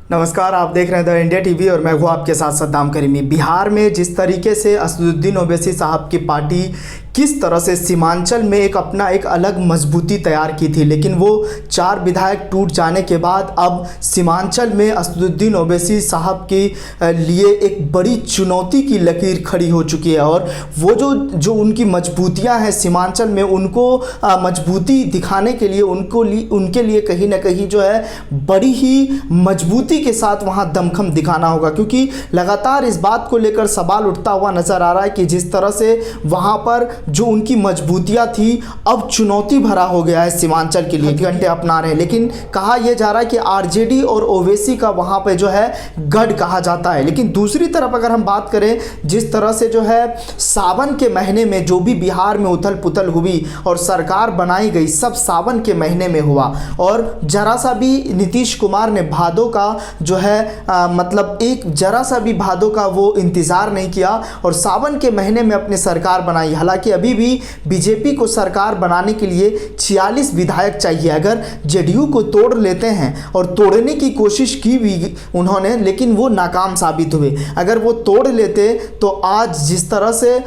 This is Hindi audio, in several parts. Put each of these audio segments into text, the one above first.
नमस्कार, आप देख रहे हैं द इंडिया टीवी और मैं हूँ आपके साथ सद्दाम करीमी। बिहार में जिस तरीके से असदुद्दीन ओवैसी साहब की पार्टी किस तरह से सीमांचल में अपना एक अलग मजबूती तैयार की थी, लेकिन वो 4 विधायक टूट जाने के बाद अब सीमांचल में असदुद्दीन ओवैसी साहब के लिए एक बड़ी चुनौती की लकीर खड़ी हो चुकी है। और वो जो उनकी मजबूतियां हैं सीमांचल में, उनको मजबूती दिखाने के लिए उनके लिए कहीं ना कहीं जो है बड़ी ही मजबूती के साथ वहाँ दमखम दिखाना होगा, क्योंकि लगातार इस बात को लेकर सवाल उठता हुआ नज़र आ रहा है कि जिस तरह से वहाँ पर जो उनकी मजबूतियां थी अब चुनौती भरा हो गया है सीमांचल के लिए, घंटे अपना रहे हैं। लेकिन कहा यह जा रहा है कि आरजेडी और ओवैसी का वहां पे जो है गढ़ कहा जाता है। लेकिन दूसरी तरफ अगर हम बात करें, जिस तरह से जो है सावन के महीने में जो भी बिहार में उथल पुथल हुई और सरकार बनाई गई, सब सावन के महीने में हुआ और जरा सा भी नीतीश कुमार ने भादों का जो है मतलब एक जरा सा भी भादों का वो इंतज़ार नहीं किया और सावन के महीने में अपनी सरकार बनाई। हालांकि अभी भी बीजेपी को सरकार बनाने के लिए 46 विधायक चाहिए। अगर जेडीयू को तोड़ लेते हैं और तोड़ने की कोशिश की भी उन्होंने, लेकिन वो नाकाम साबित हुए। अगर वो तोड़ लेते तो आज जिस तरह से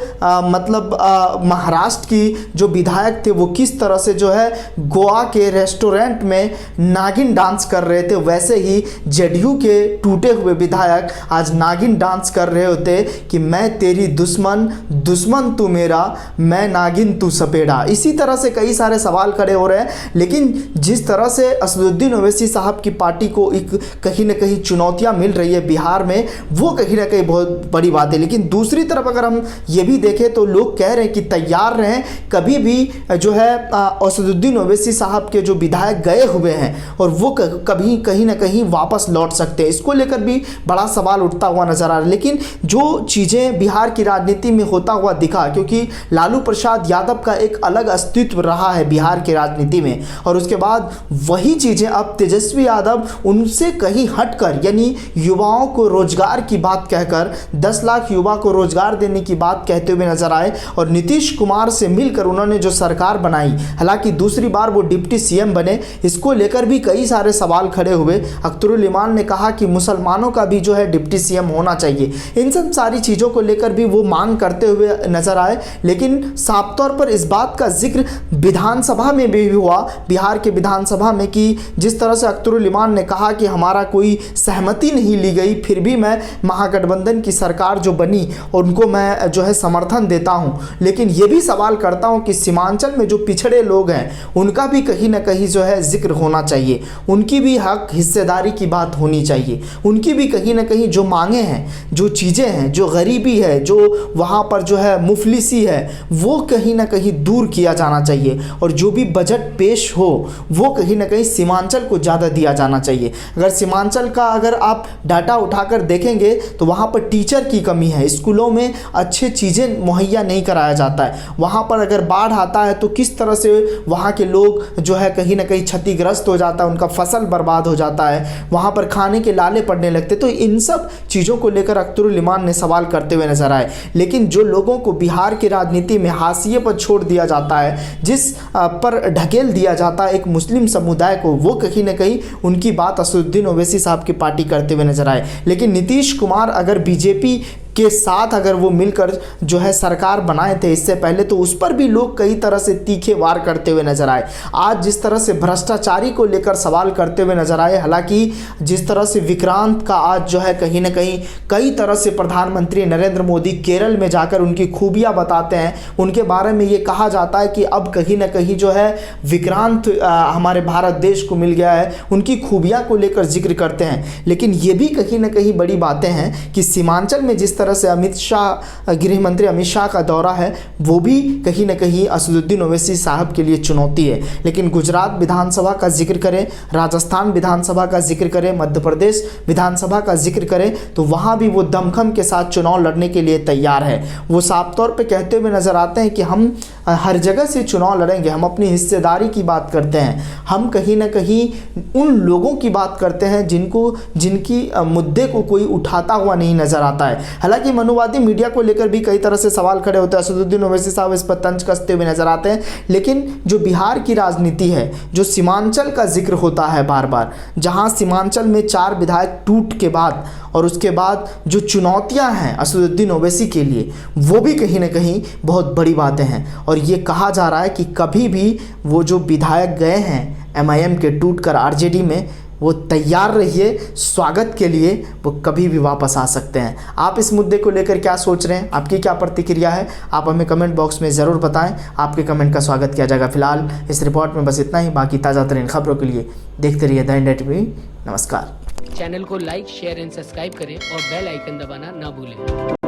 महाराष्ट्र की जो विधायक थे वो किस तरह से जो है गोवा के रेस्टोरेंट में नागिन डांस कर रहे थे, वैसे ही जेडीयू के टूटे हुए विधायक आज नागिन डांस कर रहे होते कि मैं तेरी दुश्मन, दुश्मन तू मेरा, मैं नागिन तू सपेड़ा। इसी तरह से कई सारे सवाल खड़े हो रहे हैं। लेकिन जिस तरह से असदुद्दीन ओवैसी साहब की पार्टी को एक कहीं ना कहीं चुनौतियां मिल रही है बिहार में, वो कहीं ना कहीं बहुत बड़ी बात है। लेकिन दूसरी तरफ अगर हम ये भी देखें तो लोग कह रहे हैं कि तैयार रहें, कभी भी जो है असदुद्दीन ओवैसी साहब के जो विधायक गए हुए हैं और वो कभी कहीं ना कहीं वापस लौट सकते हैं। इसको लेकर भी बड़ा सवाल उठता हुआ नजर आ रहा है। लेकिन जो चीज़ें बिहार की राजनीति में होता हुआ दिखा, क्योंकि लालू प्रसाद यादव का एक अलग अस्तित्व रहा है बिहार की राजनीति में, और उसके बाद वही चीज़ें अब तेजस्वी यादव उनसे कहीं हटकर, यानी युवाओं को रोजगार की बात कहकर 10 लाख युवा को रोजगार देने की बात कहते हुए नजर आए और नीतीश कुमार से मिलकर उन्होंने जो सरकार बनाई, हालांकि दूसरी बार वो डिप्टी सीएम बने, इसको लेकर भी कई सारे सवाल खड़े हुए। अख्तरुल इमान ने कहा कि मुसलमानों का भी जो है डिप्टी सीएम होना चाहिए। इन सब सारी चीज़ों को लेकर भी वो मांग करते हुए नजर आए। लेकिन साफ तौर पर इस बात का जिक्र विधानसभा में भी हुआ, बिहार के विधानसभा में, कि जिस तरह से अख्तरुल इमान ने कहा कि हमारा कोई सहमति नहीं ली गई, फिर भी मैं महागठबंधन की सरकार जो बनी उनको मैं जो है समर्थन देता हूं। लेकिन ये भी सवाल करता हूं कि सीमांचल में जो पिछड़े लोग हैं उनका भी कहीं ना कहीं जो है जिक्र होना चाहिए, उनकी भी हक हिस्सेदारी की बात होनी चाहिए, उनकी भी कहीं ना कहीं जो मांगे हैं, जो चीज़ें हैं, जो गरीबी है, जो वहाँ पर जो है मुफलिसी है, वो कहीं ना कहीं दूर किया जाना चाहिए। और जो भी बजट पेश हो वो कहीं ना कहीं सीमांचल को ज़्यादा दिया जाना चाहिए। अगर सीमांचल का अगर आप डाटा उठाकर देखेंगे तो वहाँ पर टीचर की कमी है, स्कूलों में अच्छे चीज़ें मुहैया नहीं कराया जाता है। वहाँ पर अगर बाढ़ आता है तो किस तरह से वहाँ के लोग जो है कहीं ना कहीं क्षतिग्रस्त हो जाता है, उनका फसल बर्बाद हो जाता है, वहाँ पर खाने के लाले पड़ने लगते। तो इन सब चीज़ों को लेकर अख्तरुल इमान ने सवाल करते हुए नजर आए। लेकिन जो लोगों को बिहार की राजनीति में हाशिए पर छोड़ दिया जाता है, जिस पर ढकेल दिया जाता है एक मुस्लिम समुदाय को, वो कहीं ना कहीं उनकी बात असदुद्दीन ओवैसी साहब की पार्टी करते हुए नजर आए। लेकिन नीतीश कुमार अगर बीजेपी के साथ अगर वो मिलकर जो है सरकार बनाए थे इससे पहले, तो उस पर भी लोग कई तरह से तीखे वार करते हुए नजर आए। आज जिस तरह से भ्रष्टाचारी को लेकर सवाल करते हुए नजर आए, हालांकि जिस तरह से विक्रांत का आज जो है कहीं ना कहीं कई तरह से प्रधानमंत्री नरेंद्र मोदी केरल में जाकर उनकी खूबियां बताते हैं, उनके बारे में ये कहा जाता है कि अब कहीं ना कहीं जो है विक्रांत हमारे भारत देश को मिल गया है, उनकी खूबियाँ को लेकर जिक्र करते हैं। लेकिन ये भी कहीं ना कहीं बड़ी बातें हैं कि सीमांचल में जिस तरह से अमित शाह, गृह मंत्री अमित शाह का दौरा है, वो भी कहीं ना कहीं असदुद्दीन ओवैसी साहब के लिए चुनौती है। लेकिन गुजरात विधानसभा का जिक्र करें, राजस्थान विधानसभा का जिक्र करें, मध्य प्रदेश विधानसभा का जिक्र करें, तो वहाँ भी वो दमखम के साथ चुनाव लड़ने के लिए तैयार है। वो साफ तौर पर कहते हुए नजर आते हैं कि हम हर जगह से चुनाव लड़ेंगे, हम अपनी हिस्सेदारी की बात करते हैं, हम कहीं ना कहीं उन लोगों की बात करते हैं जिनकी मुद्दे को कोई उठाता हुआ नहीं नजर आता है। हालांकि मनुवादी मीडिया को लेकर भी कई तरह से सवाल खड़े होते हैं। असदुद्दीन ओवैसी साहब इस पर तंज कसते हुए नजर आते हैं। लेकिन जो बिहार की राजनीति है, जो सीमांचल का जिक्र होता है बार बार, जहां सीमांचल में 4 विधायक टूट के बाद और उसके बाद जो चुनौतियां हैं असदुद्दीन ओवैसी के लिए, वो भी कहीं ना कहीं बहुत बड़ी बातें हैं। और ये कहा जा रहा है कि कभी भी वो जो विधायक गए हैं एमआईएम के टूटकर आरजेडी में, वो तैयार रहिए स्वागत के लिए, वो कभी भी वापस आ सकते हैं। आप इस मुद्दे को लेकर क्या सोच रहे हैं, आपकी क्या प्रतिक्रिया है, आप हमें कमेंट बॉक्स में ज़रूर बताएं। आपके कमेंट का स्वागत किया जाएगा। फिलहाल इस रिपोर्ट में बस इतना ही। बाकी ताज़ा तरीन खबरों के लिए देखते रहिए द इंडिया टीवी। नमस्कार। चैनल को लाइक, शेयर एंड सब्सक्राइब करें और बेल आइकन दबाना ना भूलें।